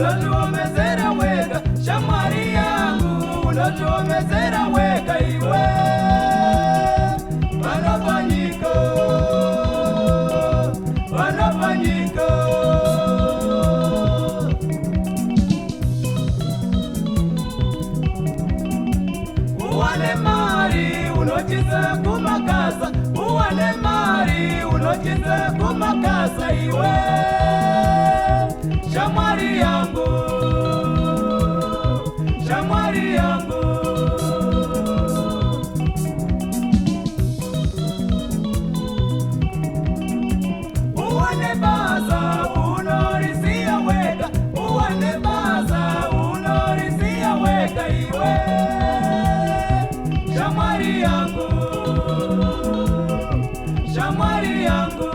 unotuomezera wega, shamwari yangu unotuomezera wega iwe vanofanyika uwane mari unochiza kumakasa, uwane mari unochiza kumakasa iwe shamwari yangu, shamwari yangu. Uwane baza unorisia wega, uwane baza unorisia wega iwe shamwari yangu, shamwari yangu.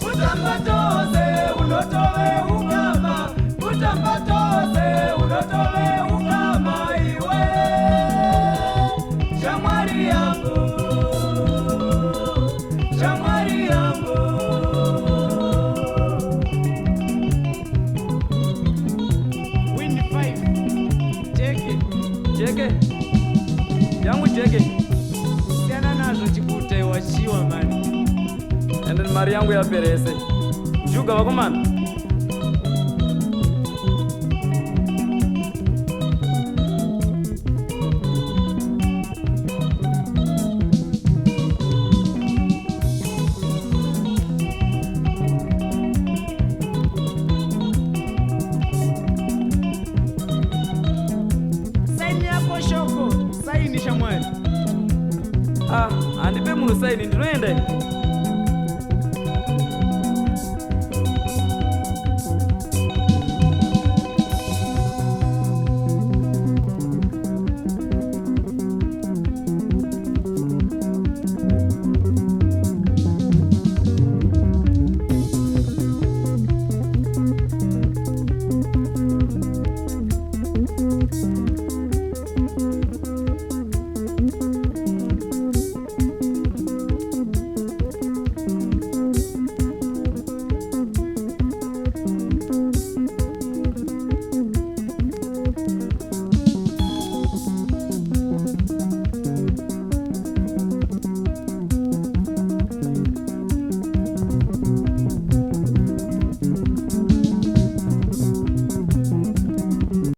Utambatose unotowe ukama, utambatose unotowe ukama iwe shamwari yangu, shamwari yangu. Win 5 cheke yangu cheke siana nazo chikute wachiwa mani ende mari yangu ya perese juga wakomana saini shamwari andipe muno saini ndinoende